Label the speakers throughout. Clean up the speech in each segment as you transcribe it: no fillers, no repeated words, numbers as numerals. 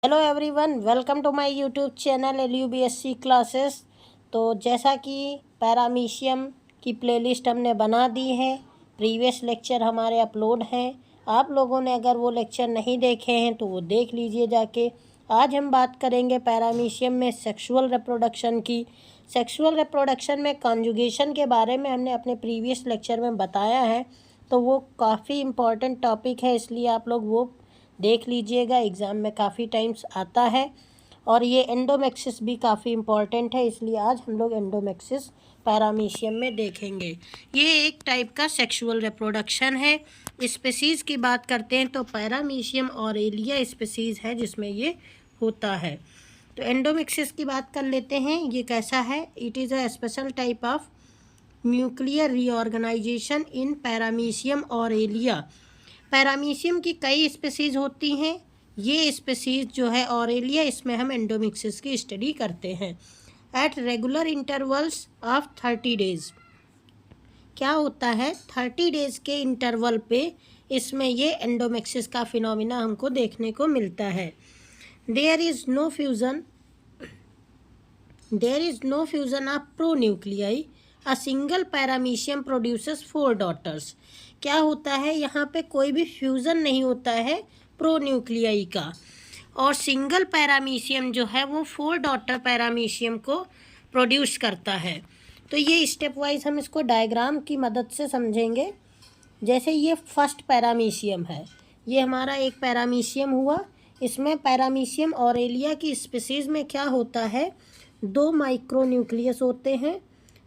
Speaker 1: Hello everyone, welcome to my YouTube channel LUBSC classes. तो जैसा कि पैरामीशियम की प्लेलिस्ट हमने बना दी है, प्रीवियस लेक्चर हमारे अपलोड हैं। आप लोगों ने अगर वो लेक्चर नहीं देखे हैं तो वो देख लीजिए जाके। आज हम बात करेंगे पैरामीशियम में सेक्सुअल रिप्रोडक्शन की। सेक्सुअल रिप्रोडक्शन में कॉन्जुगेशन के बारे में हमने अपने प्रीवियस लेक्चर में बताया है, तो वो काफ़ी इम्पॉर्टेंट टॉपिक है, इसलिए आप लोग वो देख लीजिएगा। एग्ज़ाम में काफ़ी टाइम्स आता है। और ये एंडोमेक्सिस भी काफ़ी इम्पॉर्टेंट है, इसलिए आज हम लोग एंडोमेक्सिस पैरामीशियम में देखेंगे। ये एक टाइप का सेक्सुअल रिप्रोडक्शन है। स्पीसीज़ की बात करते हैं तो पैरामीशियम ऑरेलिया स्पीसीज़ है जिसमें ये होता है। तो एंडोमेक्सिस की बात कर लेते हैं। ये कैसा है? It is a special type of nuclear reorganization in paramecium aurelia. Paramecium की कई स्पीसीज़ होती हैं। ये स्पीसीज़ जो है ऑरेलिया, इसमें हम एंडोमिक्सिस की स्टडी करते हैं at regular intervals of 30 days. क्या होता है? 30 डेज़ के इंटरवल पे इसमें ये एंडोमिक्सिस का फिनोमिना हमको देखने को मिलता है। There is no fusion of pronuclei. A single paramecium produces 4 daughters. क्या होता है? यहाँ पे कोई भी फ्यूज़न नहीं होता है प्रोन्यूक्लियाई का, और सिंगल पैरामीशियम जो है वो 4 डॉटर पैरामीशियम को प्रोड्यूस करता है। तो ये स्टेप वाइज हम इसको डायग्राम की मदद से समझेंगे। जैसे ये फर्स्ट पैरामीशियम है, ये हमारा एक पैरामीशियम हुआ। इसमें पैरामीशियम ऑरेलिया की स्पीसीज़ में क्या होता है? 2 माइक्रोन्यूक्लियस होते हैं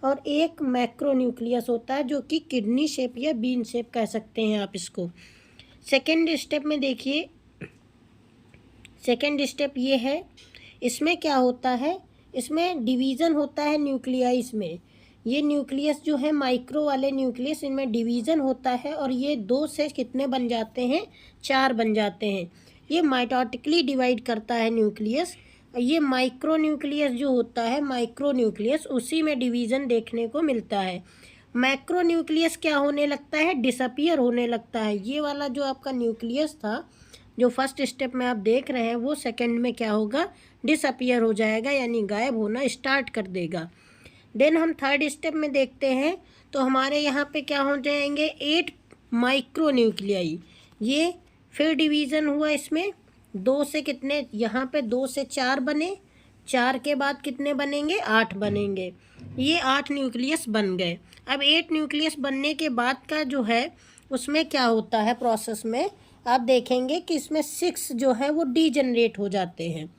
Speaker 1: और एक मैक्रोन्यूक्लियस होता है, जो कि किडनी शेप या बीन शेप कह सकते हैं आप इसको। सेकेंड स्टेप में देखिए, सेकेंड स्टेप ये है। इसमें क्या होता है? इसमें डिवीज़न होता है न्यूक्लियाइस में। ये न्यूक्लियस जो है माइक्रो वाले न्यूक्लियस, इनमें डिवीज़न होता है और ये 2 से कितने बन जाते हैं? 4 बन जाते हैं। ये माइटोटिकली डिवाइड करता है न्यूक्लियस। ये माइक्रो न्यूक्लियस जो होता है, माइक्रो न्यूक्लियस, उसी में डिवीज़न देखने को मिलता है। मैक्रो न्यूक्लियस क्या होने लगता है? डिसअपियर होने लगता है। ये वाला जो आपका न्यूक्लियस था, जो फर्स्ट स्टेप में आप देख रहे हैं, वो सेकंड में क्या होगा? डिसअपियर हो जाएगा, यानी गायब होना स्टार्ट कर देगा। देन हम थर्ड स्टेप में देखते हैं तो हमारे यहाँ पे क्या हो जाएंगे? 8 माइक्रो न्यूक्लियाई। ये फिर डिवीज़न हुआ, इसमें 2 से कितने? यहाँ पे 2 से 4 बने, 4 के बाद कितने बनेंगे? 8 बनेंगे। ये 8 न्यूक्लियस बन गए। अब 8 न्यूक्लियस बनने के बाद का जो है उसमें क्या होता है प्रोसेस में, आप देखेंगे कि इसमें 6 जो है वो डीजनरेट हो जाते हैं।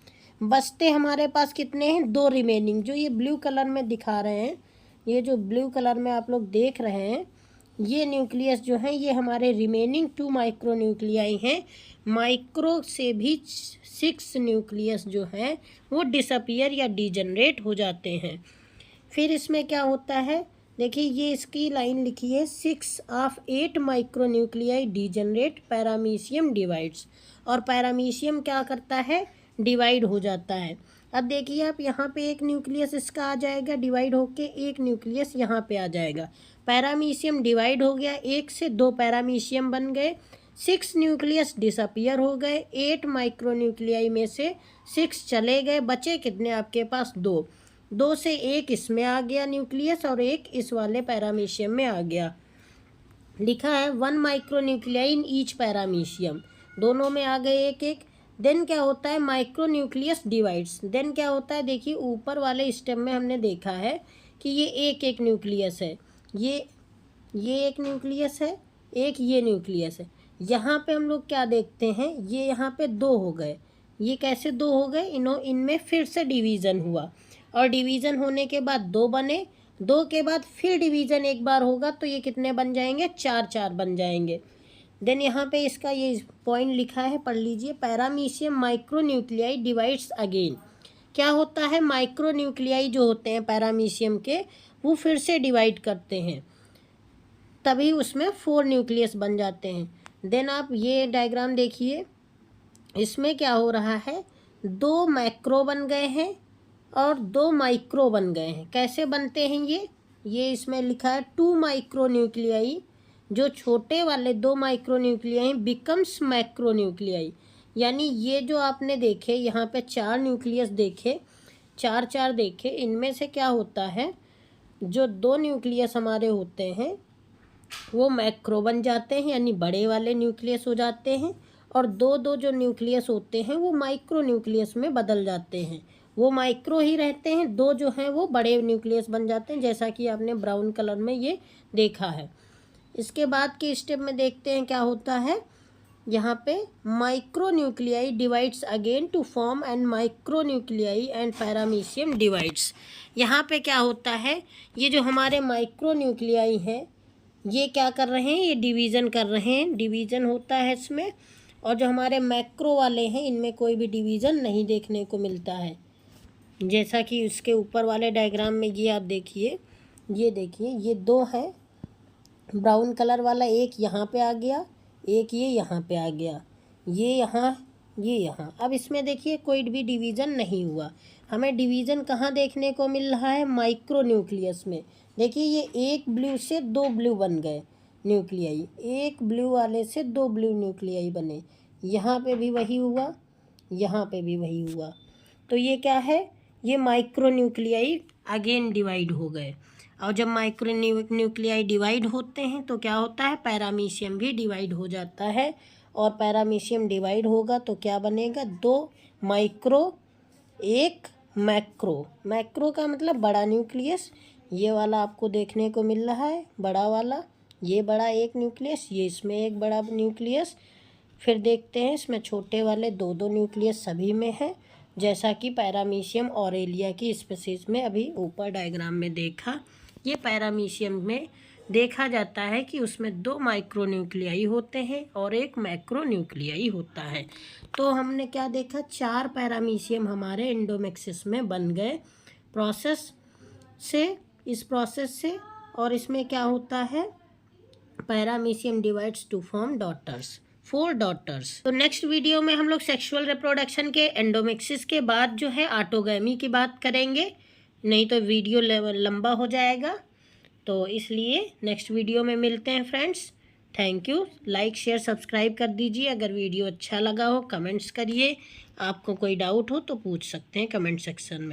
Speaker 1: बचते हमारे पास कितने हैं? 2 रिमेनिंग, जो ये ब्लू कलर में दिखा रहे हैं। ये जो ब्लू कलर में आप लोग देख रहे हैं, ये न्यूक्लियस जो हैं ये हमारे रिमेनिंग 2 माइक्रो न्यूक्लियाई हैं। माइक्रो से भी 6 न्यूक्लियस जो हैं वो डिसअपियर या डीजनरेट हो जाते हैं। फिर इसमें क्या होता है? देखिए, ये इसकी लाइन लिखी है, 6 of 8 micro nuclei degenerate, paramecium divides. और पैरामीशियम क्या करता है? डिवाइड हो जाता है। अब देखिए आप, यहाँ पे एक न्यूक्लियस इसका आ जाएगा डिवाइड होके, एक न्यूक्लियस यहाँ पे आ जाएगा। पैरामीशियम डिवाइड हो गया, 1 से 2 पैरामीशियम बन गए, 6 न्यूक्लियस डिसअपियर हो गए। 8 माइक्रो न्यूक्लियाई में से 6 चले गए, बचे कितने आपके पास? 2। 2 से 1 इसमें आ गया न्यूक्लियस और 1 इस वाले पैरामीशियम में आ गया। लिखा है 1 micro nuclei in each paramecium, दोनों में आ गए 1-1। देन क्या होता है? Micro nucleus divides. देन क्या होता है? देखिए, ऊपर वाले स्टेप में हमने देखा है कि ये एक न्यूक्लियस है, ये एक न्यूक्लियस है, एक ये न्यूक्लियस है। यहाँ पे हम लोग क्या देखते हैं? ये यहाँ पे 2 हो गए। ये कैसे 2 हो गए? इनमें फिर से डिवीज़न हुआ, और डिवीज़न होने के बाद 2 बने, 2 के बाद फिर डिवीज़न एक बार होगा तो ये कितने बन जाएंगे? 4 बन जाएंगे। देन यहाँ पे इसका ये पॉइंट लिखा है, पढ़ लीजिए। Paramecium micro nuclei divides again. क्या होता है? माइक्रो न्यूक्लियाई जो होते हैं पैरामीशियम के, वो फिर से डिवाइड करते हैं, तभी उसमें 4 न्यूक्लियस बन जाते हैं। देन आप ये डायग्राम देखिए, इसमें क्या हो रहा है? 2 मैक्रो बन गए हैं और 2 माइक्रो बन गए हैं। कैसे बनते हैं ये इसमें लिखा है 2 माइक्रो न्यूक्लियाई, जो छोटे वाले 2 micro nuclei becomes macro nuclei. यानी ये जो आपने देखे यहाँ पे 4 न्यूक्लियस देखे, 4 देखे, इनमें से क्या होता है, जो 2 न्यूक्लियस हमारे होते हैं वो मैक्रो बन जाते हैं, यानी बड़े वाले न्यूक्लियस हो जाते हैं, और 2 जो न्यूक्लियस होते हैं वो माइक्रो न्यूक्लियस में बदल जाते हैं। वो माइक्रो ही रहते हैं, 2 जो हैं वो बड़े न्यूक्लियस बन जाते हैं, जैसा कि आपने ब्राउन कलर में ये देखा है। इसके बाद के स्टेप में देखते हैं क्या होता है। यहाँ पे micro nuclei divides again to form and micro nuclei and paramecium divides. यहाँ पे क्या होता है, ये जो हमारे माइक्रो न्यूक्लियाई हैं ये क्या कर रहे हैं, ये डिवीज़न कर रहे हैं, डिवीज़न होता है इसमें। और जो हमारे मैक्रो वाले हैं इनमें कोई भी डिवीज़न नहीं देखने को मिलता है, जैसा कि उसके ऊपर वाले डायग्राम में ये आप देखिए, ये देखिए ये 2 हैं, ब्राउन कलर वाला एक यहाँ पे आ गया, एक ये यहाँ पे आ गया, ये यहाँ, ये यहाँ। अब इसमें देखिए कोई भी डिवीज़न नहीं हुआ। हमें डिवीज़न कहाँ देखने को मिल रहा है, माइक्रो न्यूक्लियस में। देखिए ये एक ब्लू से 2 ब्लू बन गए न्यूक्लियाई, एक ब्लू वाले से 2 ब्लू न्यूक्लियाई बने, यहाँ पे भी वही हुआ, यहाँ पे भी वही हुआ। तो ये क्या है, ये माइक्रो न्यूक्लियाई अगेन डिवाइड हो गए। और जब माइक्रो न्यूक्लियाई डिवाइड होते हैं तो क्या होता है, पैरामीशियम भी डिवाइड हो जाता है। और पैरामीशियम डिवाइड होगा तो क्या बनेगा, 2 माइक्रो 1 मैक्रो। मैक्रो का मतलब बड़ा न्यूक्लियस, ये वाला आपको देखने को मिल रहा है बड़ा वाला, ये बड़ा एक न्यूक्लियस, ये इसमें एक बड़ा न्यूक्लियस। फिर देखते हैं इसमें छोटे वाले 2 न्यूक्लियस सभी में है, जैसा कि पैरामीशियम ऑरेलिया की स्पीशीज में अभी ऊपर डायग्राम में देखा। ये पैरामीशियम में देखा जाता है कि उसमें 2 माइक्रो न्यूक्लियाई होते हैं और एक मैक्रो न्यूक्लियाई होता है। तो हमने क्या देखा, 4 पैरामीशियम हमारे एंडोमेक्सिस में बन गए प्रोसेस से, इस प्रोसेस से। और इसमें क्या होता है, paramecium divides to form daughters, 4 daughters. तो नेक्स्ट वीडियो में हम लोग सेक्सुअल रिप्रोडक्शन के एंडोमेक्सिस के बाद जो है ऑटोगैमी की बात करेंगे, नहीं तो वीडियो लंबा हो जाएगा। तो इसलिए नेक्स्ट वीडियो में मिलते हैं friends. Thank you. Like share subscribe कर दीजिए। अगर वीडियो अच्छा लगा हो कमेंट्स करिए, आपको कोई डाउट हो तो पूछ सकते हैं कमेंट सेक्शन में।